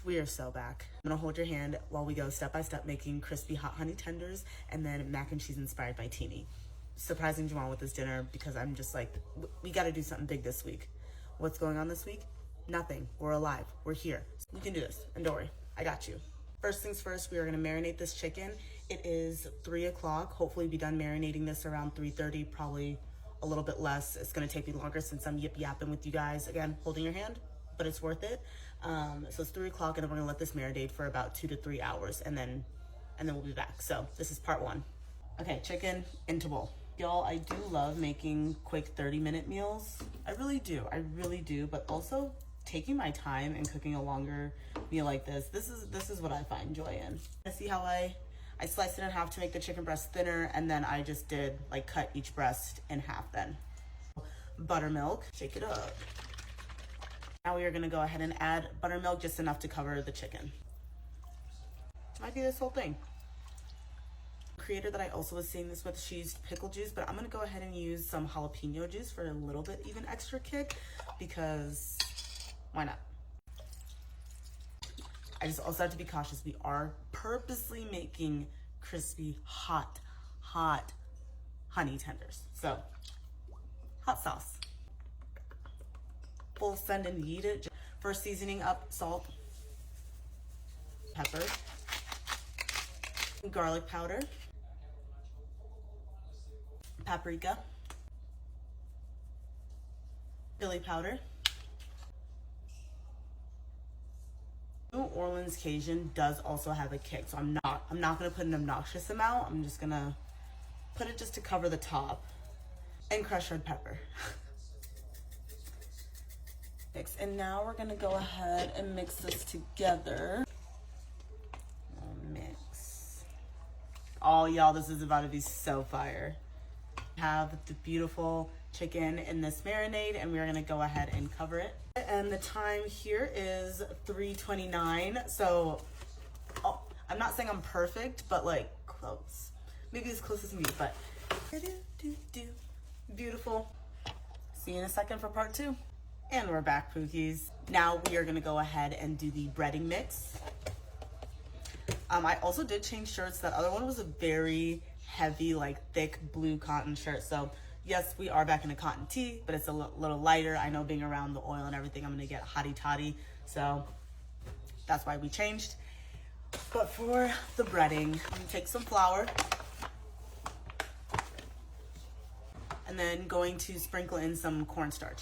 We are so back. I'm gonna hold your hand while we go step by step making crispy hot honey tenders and then mac and cheese inspired by Teeny. Surprising Juwan with this dinner because I'm just like, we gotta do something big this week. What's going on this week? Nothing. We're alive. We're here. We can do this. And don't worry, I got you. First things first, we are gonna marinate this chicken. It is 3 o'clock. Hopefully be done marinating this around 3:30, probably a little bit less. It's gonna take me longer since I'm yip-yapping with you guys. Again, holding your hand, but it's worth it. So it's 3 o'clock and then we're gonna let this marinate for about 2 to 3 hours and then we'll be back. So this is part one. Okay, chicken into bowl. Y'all, I do love making quick 30-minute meals. I really do, but also taking my time and cooking a longer meal like this is what I find joy in. See how I sliced it in half to make the chicken breast thinner, and then I just did like cut each breast in half then. Buttermilk, shake it up. Now we are gonna go ahead and add buttermilk, just enough to cover the chicken. Might be this whole thing. Creator that I also was seeing this with, she used pickle juice, but I'm gonna go ahead and use some jalapeno juice for a little bit even extra kick, because why not? I just also have to be cautious. We are purposely making crispy, hot honey tenders. So, hot sauce. Full send and eat it. For seasoning up, salt, pepper, garlic powder, paprika, chili powder. New Orleans Cajun does also have a kick, so I'm not gonna put an obnoxious amount. I'm just gonna put it just to cover the top, and crushed red pepper. Mix, and now we're gonna go ahead and mix this together. Mix. Oh, y'all, this is about to be so fire. Have the beautiful chicken in this marinade, and we're gonna go ahead and cover it. And the time here is 3:29. So I'm not saying I'm perfect, but like close. Maybe as close as me, but beautiful. See you in a second for part two. And we're back, Pookies. Now we are gonna go ahead and do the breading mix. I also did change shirts. That other one was a very heavy, like thick blue cotton shirt. So yes, we are back in a cotton tee, but it's a little lighter. I know being around the oil and everything, I'm gonna get hotty toddy. So that's why we changed. But for the breading, I'm gonna take some flour and then going to sprinkle in some cornstarch.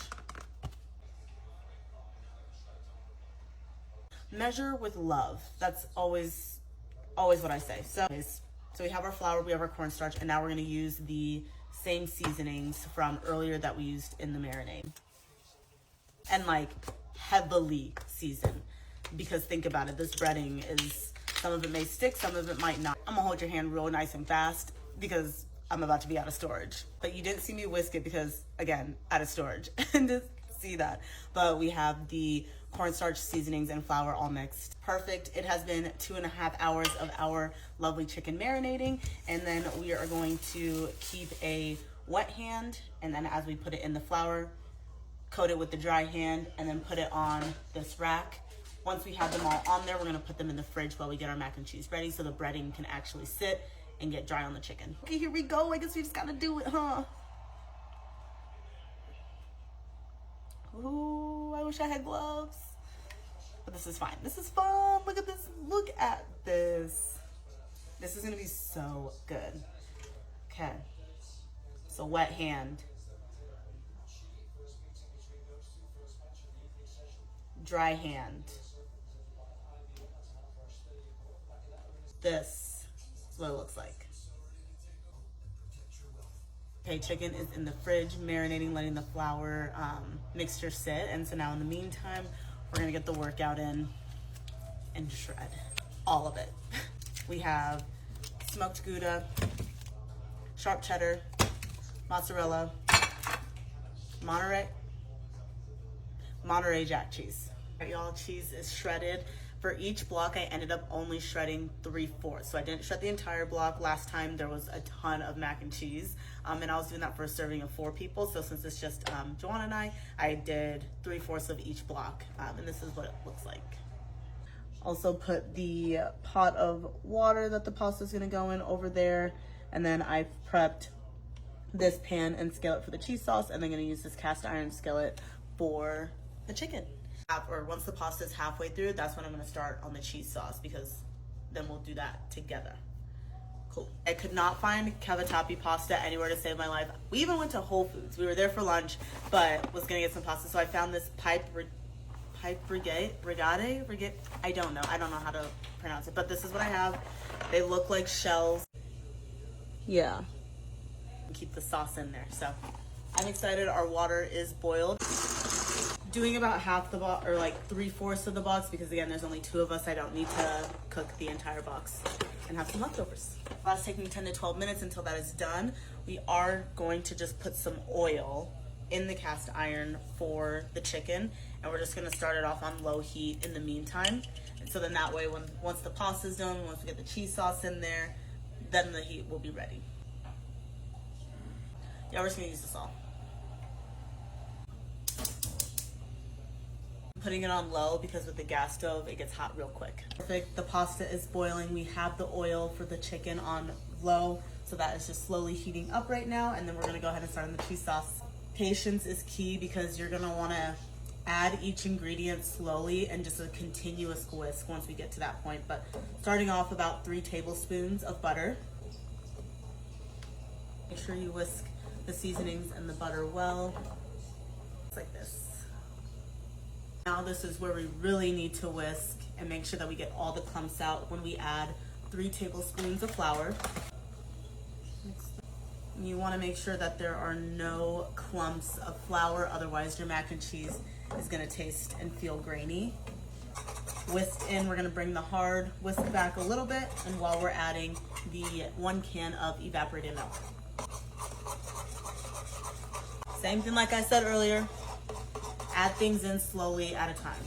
Measure with love. That's always what I say. So we have our flour, we have our cornstarch, and now we're gonna use the same seasonings from earlier that we used in the marinade. And like heavily seasoned, because think about it, this breading is, some of it may stick, some of it might not. I'm gonna hold your hand real nice and fast because I'm about to be out of storage. But you didn't see me whisk it because, again, out of storage. And just see that. But we have the cornstarch, seasonings, and flour all mixed. Perfect. It has been 2.5 hours of our lovely chicken marinating, and then we are going to keep a wet hand, and then as we put it in the flour, coat it with the dry hand, and then put it on this rack. Once we have them all on there, we're gonna put them in the fridge while we get our mac and cheese ready so the breading can actually sit and get dry on the chicken. Okay, here we go. I guess we just gotta do it, huh? Ooh, I wish I had gloves. But this is fine. This is fun. Look at this. Look at this. This is gonna be so good. Okay. So wet hand. Dry hand. This is what it looks like. Okay, chicken is in the fridge, marinating, letting the flour mixture sit. And so now in the meantime, we're gonna get the workout in and shred all of it. We have smoked Gouda, sharp cheddar, mozzarella, Monterey Jack cheese. All right, y'all, cheese is shredded. For each block, I ended up only shredding 3/4. So I didn't shred the entire block. Last time there was a ton of mac and cheese, and I was doing that for a serving of 4 people. So since it's just Joanna and I did 3/4 of each block, and this is what it looks like. Also put the pot of water that the pasta is gonna go in over there. And then I've prepped this pan and skillet for the cheese sauce, and then gonna use this cast iron skillet for the chicken. Or once the pasta is halfway through, that's when I'm gonna start on the cheese sauce, because then we'll do that together. Cool. I could not find cavatappi pasta anywhere to save my life. We even went to Whole Foods. We were there for lunch, but was gonna get some pasta. So I found this pipe brigade. I don't know how to pronounce it, but this is what I have. They look like shells. Yeah. Keep the sauce in there. So I'm excited. Our water is boiled. Doing about half the box, or like 3/4 of the box, because again, there's only 2 of us. I don't need to cook the entire box and have some leftovers. That's taking 10 to 12 minutes until that is done. We are going to just put some oil in the cast iron for the chicken, and we're just gonna start it off on low heat in the meantime. And so then that way, once the pasta is done, once we get the cheese sauce in there, then the heat will be ready. Yeah, we're just gonna use this all. Putting it on low because with the gas stove it gets hot real quick. Perfect. The pasta is boiling. We have the oil for the chicken on low, so that is just slowly heating up right now, and then we're gonna go ahead and start on the cheese sauce. Patience is key, because you're gonna wanna add each ingredient slowly and just a continuous whisk once we get to that point. But starting off, about 3 tablespoons of butter. Make sure you whisk the seasonings and the butter well. It's like this. Now this is where we really need to whisk and make sure that we get all the clumps out when we add 3 tablespoons of flour. And you want to make sure that there are no clumps of flour, otherwise your mac and cheese is going to taste and feel grainy. Whisk in, we're going to bring the hard whisk back a little bit, and while we're adding the 1 can of evaporated milk. Same thing like I said earlier. Add things in slowly at a time.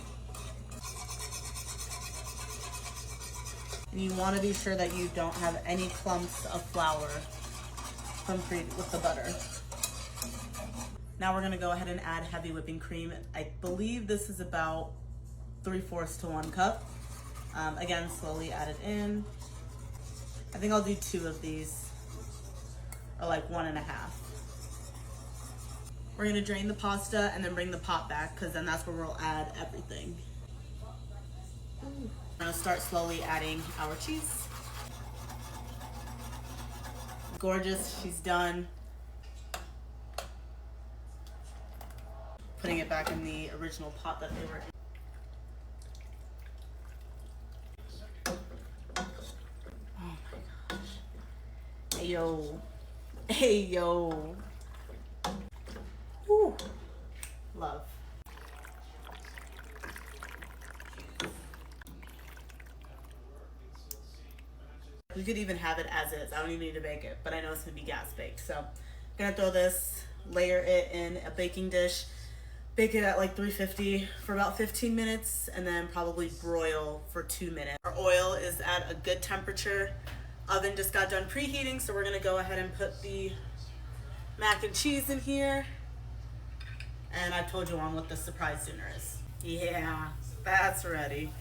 And you want to be sure that you don't have any clumps of flour with the butter. Now we're going to go ahead and add heavy whipping cream. I believe this is about 3/4 to 1 cup. Again, slowly add it in. I think I'll do 2 of these, or like 1.5. We're gonna drain the pasta and then bring the pot back, because then that's where we'll add everything. We're gonna start slowly adding our cheese. Gorgeous, she's done. Putting it back in the original pot that they were in. Oh my gosh. Hey yo. Hey yo. Ooh, love. We could even have it as is. I don't even need to bake it, but I know it's gonna be gas baked. So I'm gonna throw this, layer it in a baking dish, bake it at like 350 for about 15 minutes, and then probably broil for 2 minutes. Our oil is at a good temperature. Oven just got done preheating, so we're gonna go ahead and put the mac and cheese in here. And I told you on what the surprise dinner is. Yeah, that's ready.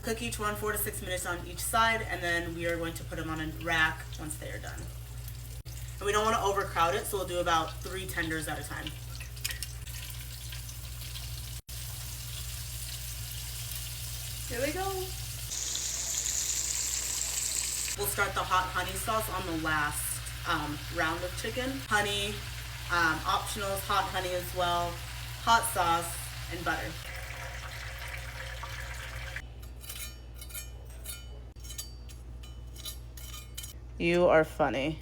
Cook each one 4 to 6 minutes on each side, and then we are going to put them on a rack once they are done. And we don't want to overcrowd it, so we'll do about 3 tenders at a time. Here we go. We'll start the hot honey sauce on the last round of chicken. Honey. Optional is hot honey as well, hot sauce, and butter. You are funny.